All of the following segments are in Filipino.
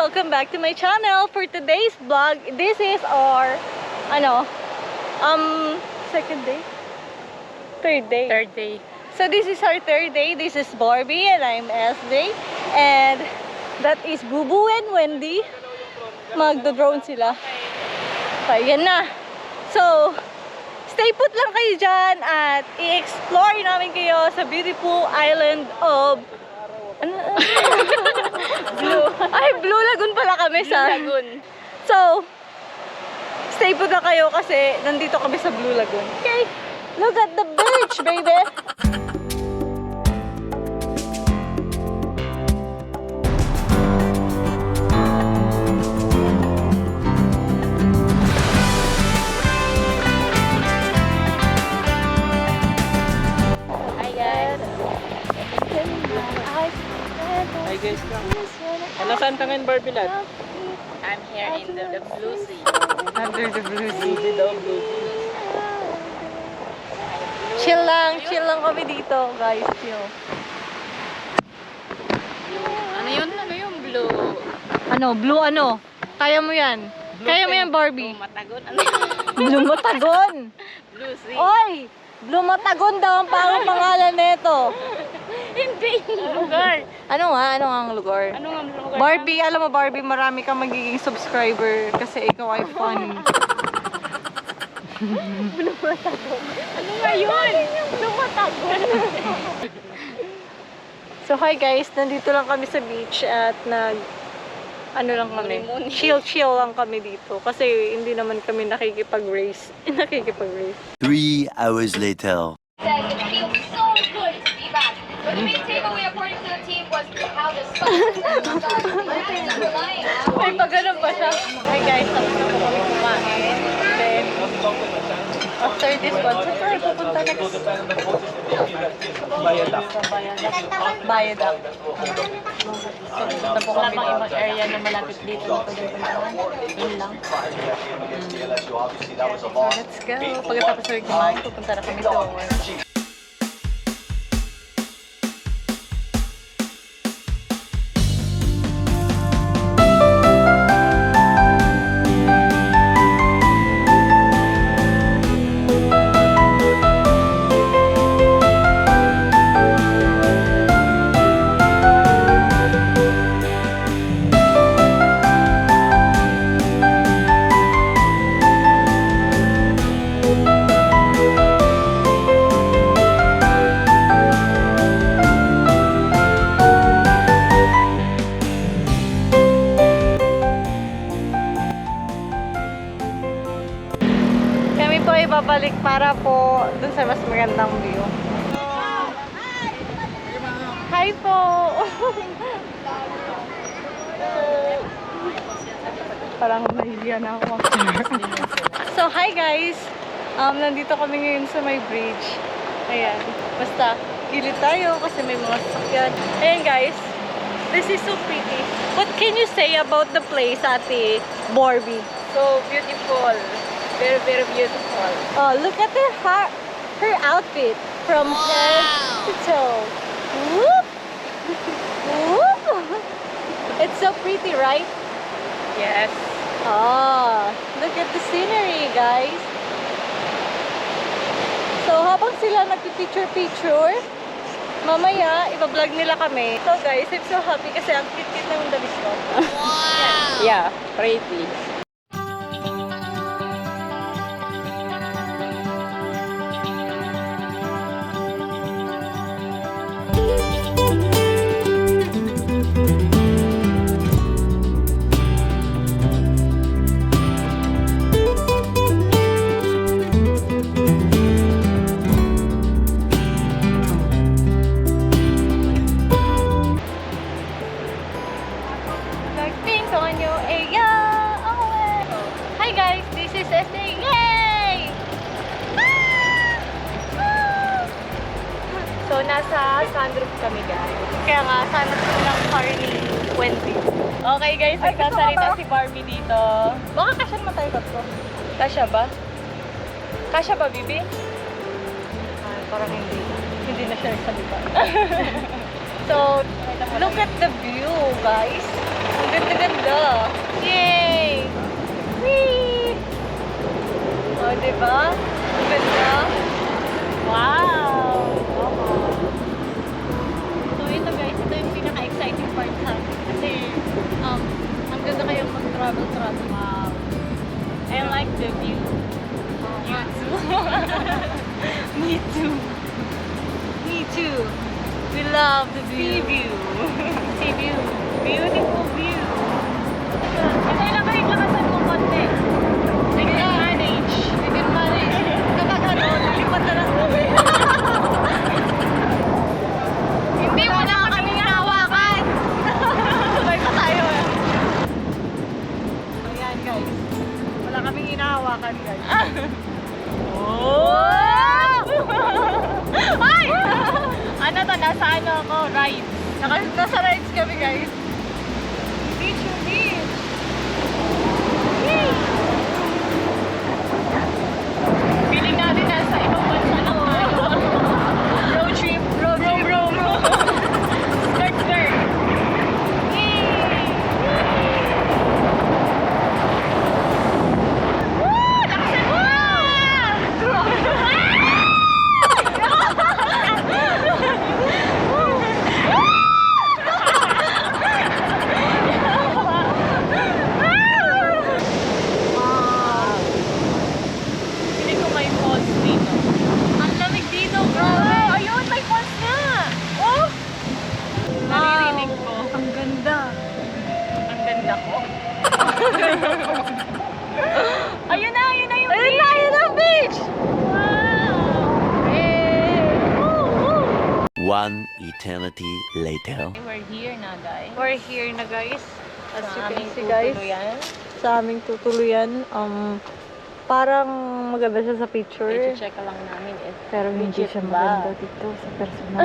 welcome back to my channel. For today's vlog, this is our second day? Third day. Third day. So this is our third day. This is Barbie and I'm SJ. And that is Bubu and Wendy. Magdo-drone sila. Okay, yan na. So, stay put lang kayo dyan at i-explore namin kayo sa beautiful island of Blue. Ay, Blue Lagoon pala kami sa Blue Lagoon. So, stay put lang kayo kasi nandito kami sa Blue Lagoon. Okay, look at the beach, baby! Hi guys. Nasaan ka ngayon, Barbie Lad? I'm here in the Blue Sea. Under the blue Blue Sea daw, Blue Sea. Chill lang kami dito, guys. Chill. Ano yun? Ano yung blue? Blue ano? Kaya mo yan. Kaya mo yan, Barbie. Blue Matagon? Ano yun? Blue Matagon. Blue Sea. Oy! Blue Matagon daw ang pangalan nito. Hindi lugar. Ano ang lugar? Ano nga lugar? Barbie, alam mo Barbie, marami kang magiging subscriber kasi ikaw ay fun. Blue Matagon. Ano nga yun? Blue Matagon. So hi guys, nandito lang kami sa beach at lang kami. Muni-muni. Chill lang kami dito kasi hindi naman kami nakikipag-race. 3 hours later. Says it feels so good to be back. But the main takeaway according to the team was how the sponsors are relying on. May pagano'n pa siya. Hi guys, tapos na po kami kumain. Then, after this one, saan tayo pupunta next? Bayadak. So, pupunta po Wala kami pang doon. ibang area na malapit dito na pwede puntahan. Yun lang. So, let's go. Pagkatapos na kumain, pupunta na kami doon. Kami po ay babalik para po dun sa mas magandang view. Hi po! Parang nahihiya na ako. So, hi guys! Nandito kami ngayon sa may bridge. Ayan. Basta, gilid tayo kasi may mga sasakyan. Ayan guys. This is so pretty. What can you say about the place, Ate Barbie? So beautiful. Very, very beautiful. Oh, look at her outfit from head to toe. Whoop! Whoop! It's so pretty, right? Yes. Oh, look at the scenery, guys. So, habang sila nagpipicture-picture, mamaya, iba-vlog nila kami. So, guys, I'm so happy kasi ang cute-cute ng dalis ko. Yeah, pretty. Things on your area. Hi guys, this is SJ. Yay! So nasa sunroof kami guys. Kaya nga, sana po ng car ni Wendy. Okay guys, Ay, gusto mo nagsasalita ba? si Barbie dito. Baka kasya naman tayo tatlo. Kasya ba? Kasya ba, Bibi? Parang hindi. Hindi na siya nagsalita. So, look at the view, guys. Ang Ganda-ganda. Yay! Whee! O, diba? Ang ganda. Wow! So, ito guys, ito yung pinaka-exciting part sa akin. Kasi, ang ganda kayong mag-travel. Wow! I like the view. You too. Me too. Me too. We love the view. Sea view. Sea view. Beautiful view. Ito lang kayo lakasan mo konti. I can manage. I can manage. Kapag ano, lilipat na lang kami. Hindi, wala kaming hawakan. Sabay pa tayo. Ayan guys. Wala kaming hinahawakan guys. Oh! Ay! Ano to? Nasa ano ako? Rides. Nasa rides kami guys. Beach yung beach. Yay! Feeling natin nasa ibang bansa lang tayo. Road trip. Roam. Skirt. Yay! Woo! Lakasan mo! Feeling ko may falls dito. Ang lamig dito, grabe. Ayun, may falls nga. Oh! Naririnig ko. Ang ganda. Ang ganda ko. Ayun na yung beach. Ayun na ang beach. Wow. One eternity later. We're here na, guys. We're here na guys. As you Sa can aming see guys. tutuluyan. Sa aming tutuluyan. Parang maganda siya sa picture. I-check lang namin if Pero hindi legit siya ba. maganda dito sa personal.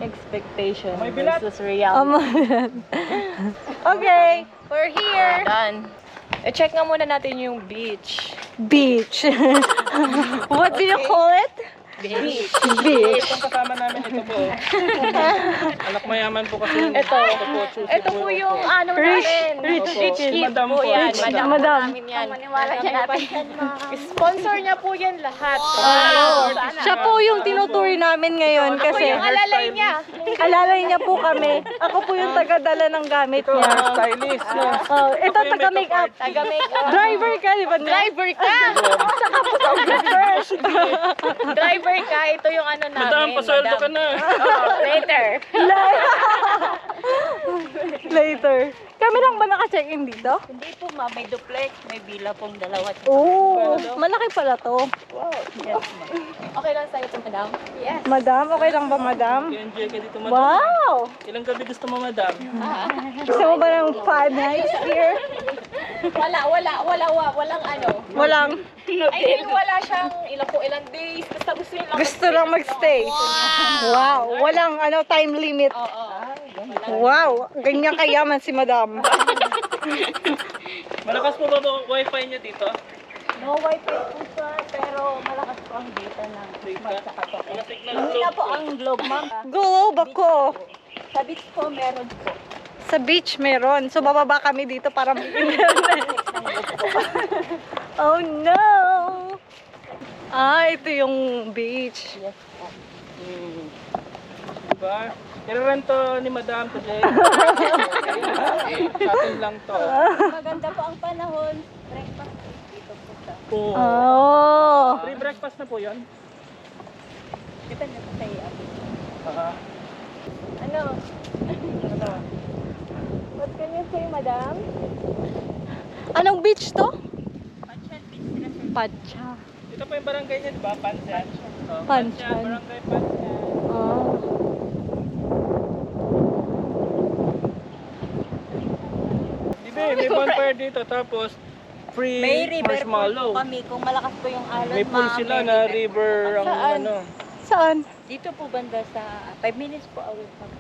Expectation May bilat. versus reality. Okay, we're here. Done. I-check nga muna natin yung beach. Beach. What do you call it? Beach. Beach. Itong kasama namin ito po. Anak mayaman po kasi. Ito. po, Chusi Ito po yung ano Rich, namin. rich Opo. kid. Madam po, po yan. rich Madam. madam. Namin yan. Maniwala siya natin. Sponsor niya po yan lahat. Wow. Siya po yung tinuturi namin ngayon Ako kasi yung alalay niya. alalay niya po kami. Ako po yung tagadala ng gamit niya. Stylist. No? Oh, ito taga-makeup. Taga-makeup. Driver ka, di ba? Driver ka! Driver ka, ito yung ano namin. Madam, pasweldo ka na. Later. Later. Kami lang ba naka-check-in dito? Hindi po ma, may duplex, may villa pong dalawa. Oo, malaki pala to. Okay lang sa'yo ito, madam? Yes. Madam, okay lang ba madam? Enjoy ka dito, madam. Wow! Ilang gabi gusto mo, madam? Gusto mo ba ng 5 nights here? Walang ano. Walang. I mean, wala siyang ilang days. Basta gusto niya lang. Gusto lang magstay. Wow! Walang time limit. Oo. Wow! Ganyan kayaman si madam. Malakas po ba wifi niyo dito? No wifi po siya, pero malakas po ang data ng smart sa katok. Hindi na po ang globe, ma'am. Globe ako. Sa beach po, meron po. Sa beach meron. So bababa kami dito para mag-internet. Oh no! Ito yung beach. Yes po. Diba? Nirerento ni madam kasi. Sa atin lang to. Maganda po ang panahon. Breakfast dito po siya. Po. Oh. Free breakfast na po yun? Depende po sa iyo. Ano? What can you say, madam? Anong beach to? Panchan beach sila, sir. Pacha. Ito po yung barangay niya, diba? Panchan. Oh, Panchan. Barangay Panchan. Oh. May bonfire dito, tapos free May river marshmallow. po kami. Kung malakas po yung alon, May pool sila na river ang Saan? ano. Saan? Dito po banda sa 5 minutes po away from.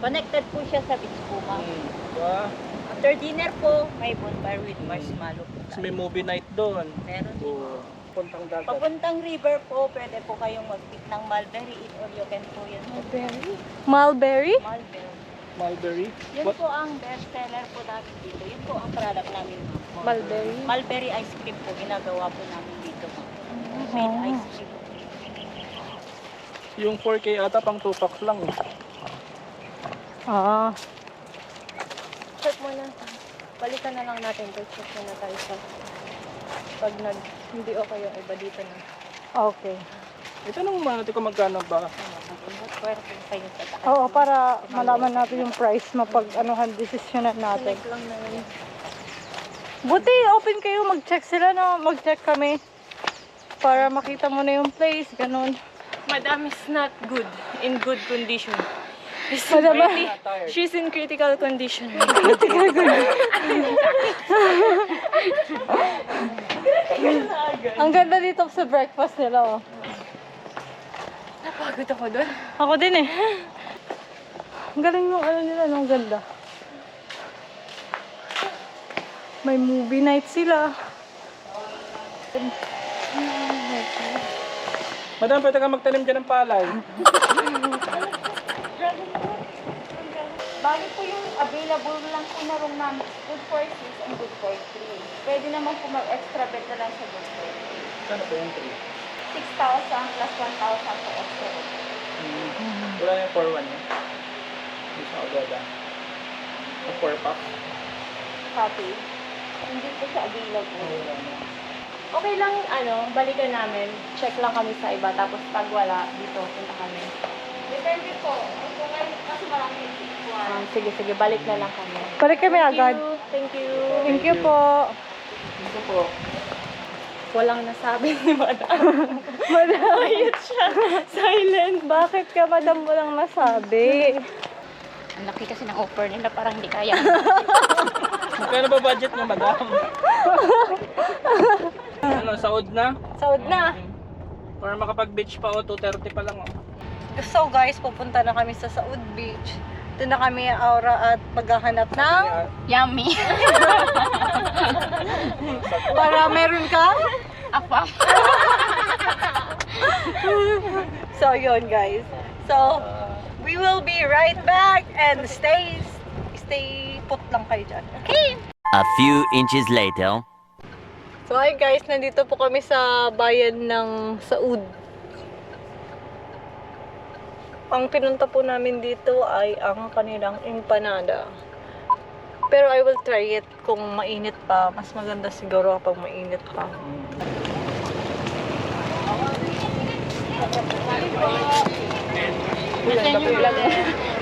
Connected po siya sa beach po, ma'am. Diba? After dinner po, may bonfire with marshmallow po. Tapos may movie night doon. Meron din. Oo. Puntang dagat. Papuntang river po, pwede po kayong mag-pick ng mulberry or you can po yan. Mulberry? Mulberry. Mulberry. Yun po ang best seller po namin dito. Yun po ang product namin. Mulberry. Mulberry ice cream po, ginagawa po namin dito. Made ice cream. Yung 4K ata pang 2 packs lang. Ah. Check muna. Balikan na lang natin to. Check muna tayo sa pag hindi okay yung iba dito na. Okay. Itanong mo natin kung magkano ba. Swerte kayo sa taas. Oo, para malaman natin yung price, mapag-anuhan, desisyonan natin. Select lang naman. Buti, open kayo, mag-check sila na, mag-check kami. Para makita mo na yung place, ganun. Madam is not good. In good condition. Madam, She's in critical condition. ang ganda dito sa breakfast nila, oh. Napagod ako doon. Ako din eh. Ang galing yung ano nila, no? Ang ganda. May movie night sila. Madam, pwede ka magtanim dyan ng palay. Bali po yung available lang po na room namin. Good for 6 and good for 3. Pwede naman po mag-extra bed na lang sa good for 3. Saan po yung 3? 6,000 plus 1,000 po extra bed. Wala na yung 4-1 yun. Hindi siya agad ah. Yung 4 packs. Copy. Hindi po siya available. Okay lang, balikan namin. Check lang kami sa iba. Tapos pag wala, dito, punta kami. Depende po. Kasi marami sige, balik na lang kami. Balik kami agad. Thank you. Thank you po. Ito po. Walang nasabi ni Madam. Quiet siya. Silent. Bakit ka, madam, walang nasabi? Ang laki kasi ng offer nila, parang hindi kaya. Magkano ba budget mo, madam? Ano, saod na? Saud na. Para makapag-beach pa o 2:30 pa lang oh. So guys, pupunta na kami sa Saud Beach. Doon na kami aura at paghahanap ng Yummy. para meron ka. Apa. So yun guys. So we will be right back and stay put lang kayo dyan. Okay? A few inches later. So hi guys, nandito po kami sa bayan ng Saud. Ang pinunta po namin dito ay ang kanilang empanada. Pero I will try it kung mainit pa. Mas maganda siguro kapag mainit pa.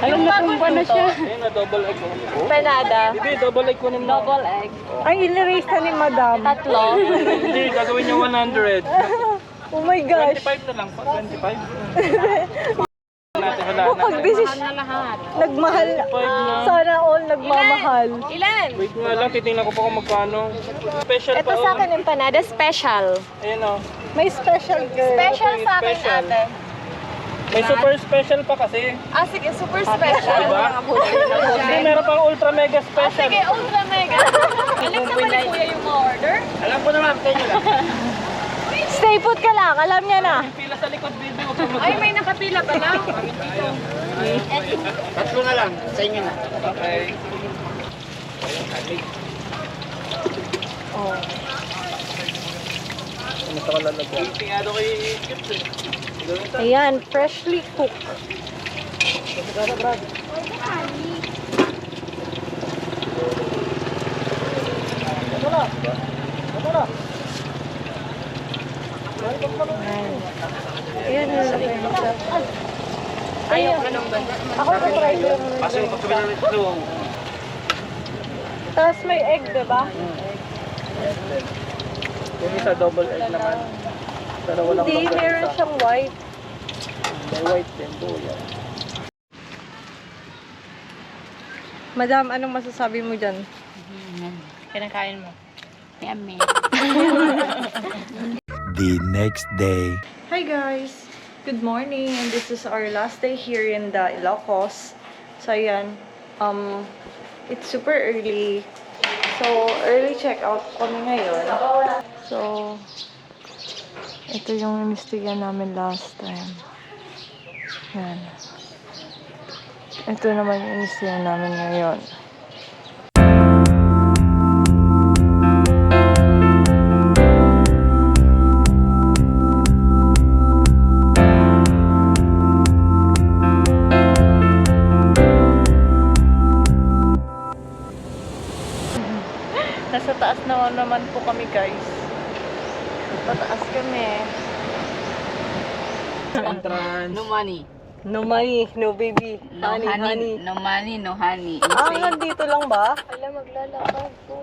Alam na kung paano siya. Ayun na, double egg oh. Empanada. Bibi, double egg kunin mo. Double egg. Ay, in-erase na ni Madam. Tatlo. Hindi, gagawin niya 100. Oh my gosh. 25 na lang po, 25. Natin, wala na. Pag-decision. Na lahat. Nagmahal. 25 na. Sana all nagmamahal. Ilan? Wait nga lang, titingnan ko pa kung magkano. Special Ito pa sa oh. akin empanada special. Ayun oh. May special girl. Special sa akin Special. ate. May super special pa kasi. Ah, sige, super special. Diba? Hindi, meron pang ultra mega special. Sige, ultra mega. Alam sa mali kuya yung order? Alam ko naman, kayo lang. Stay put ka lang. Alam niya na. Yung pila sa likod, baby. Huwag kang Ay, may nakapila pa lang. Tatlo na lang, sa inyo na. Okay. Oh. Ano sa kalalagyan? Tingado kay Kips eh. Ayan, freshly cooked. Ayan na lang. Ayaw ka nung banda. Ako try ko yung Pasok pag kami namin ito. Tapos may egg, diba? Yung isa double egg naman. Pero walang Hindi, longganisa. meron siyang white. May white din po yan. Madam, anong masasabi mo dyan? Kinakain mo. Yummy. The next day. Hi guys! Good morning, and this is our last day here in the Ilocos. So ayan, it's super early. So early check-out kami ngayon. So ito yung inimbestigahan namin last time. Yan. Ito naman yung inisya namin ngayon. Nasa taas naman po kami, guys. Pataas kami. Entrance. No money. No money, no baby. No Honey, honey. No money, no honey. Ah, nandito lang ba? Alam, maglalakad po.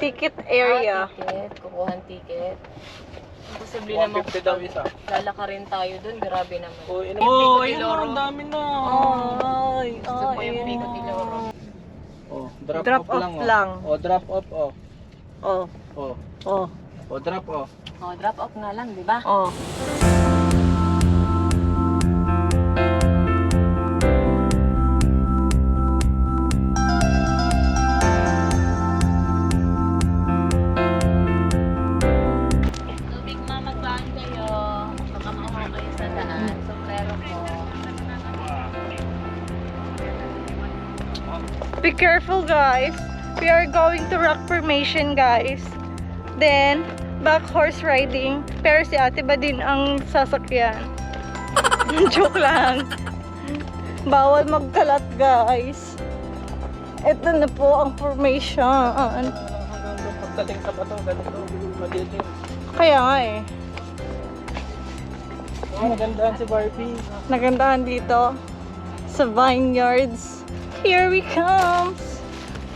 Ticket area. Ticket. Kukuhan ticket. Posible naman 150 daw isa. lalaka rin tayo dun. Grabe naman. Oh, ayun na, ang dami na. Ay, Gusto ko yung Pico de Loro. Oh, drop, Drop off, off lang. lang. Oh, drop off, oh. Oh, Oh, oh, oh, drop off. Oh, drop off nga lang, di ba? oh. Tubig mamagbahan kayo. Baka mauhaw kayo sa daan. Sombrero ko. Be careful, guys. We are going to rock formation, guys. Then, back horse riding. Pero si ate ba din ang sasakyan? Joke lang. Bawal magkalat, guys. Ito na po ang formation. Hanggang doon, pagdating sa bato, ganito, madilim. Kaya nga eh. Oh, nagandahan si Barbie. Nagandahan dito sa vineyards. Here we come.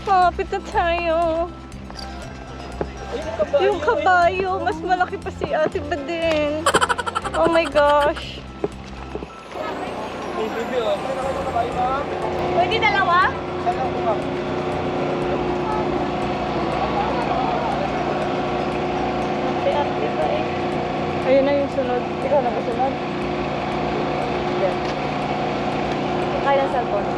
Malapit na tayo. Ayun, Yung kabayo, mas malaki pa si ate ba din? Oh my gosh. Hey, baby, oh. Kayo ba? Pwede dalawa? Saan lang po, ma'am? Ate pa eh. Ayun na yung sunod. Ikaw na ba sunod? Yan. Kaya ng cellphone.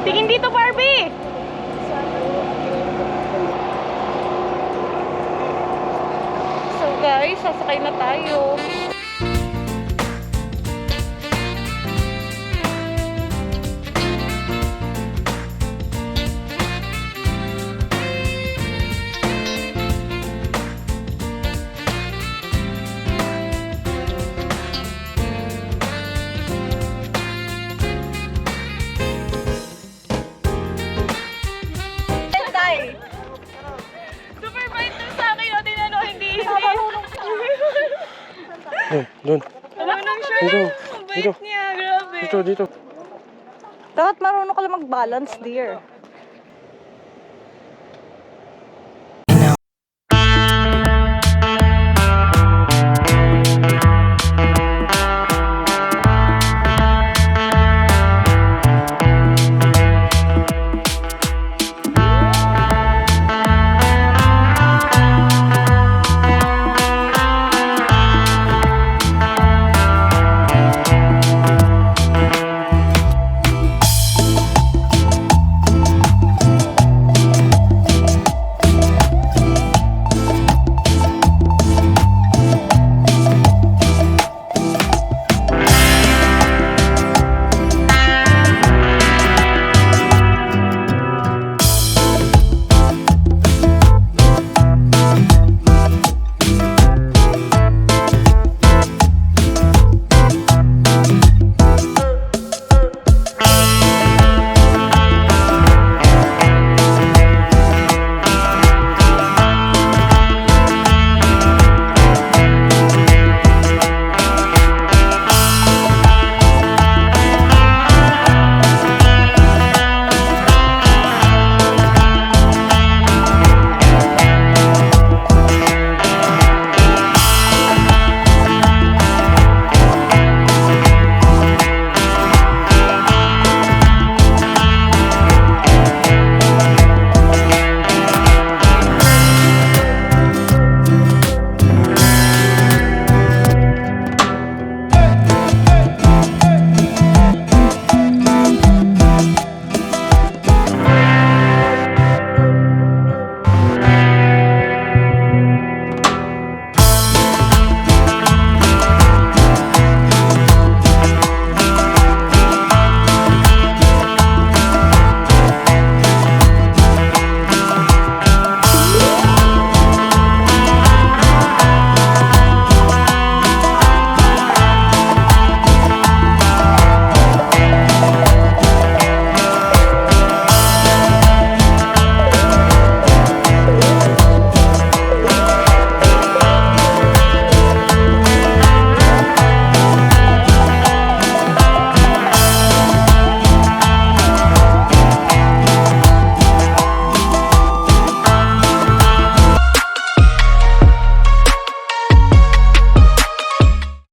Tingin dito, Barbie! So guys, sasakay na tayo. Super bait na sa akin, o tinanong hindi. Doon. Marunong siya. Dito. Ang bait niya, grabe. Dito. Dapat marunong ka lang mag-balance, dear.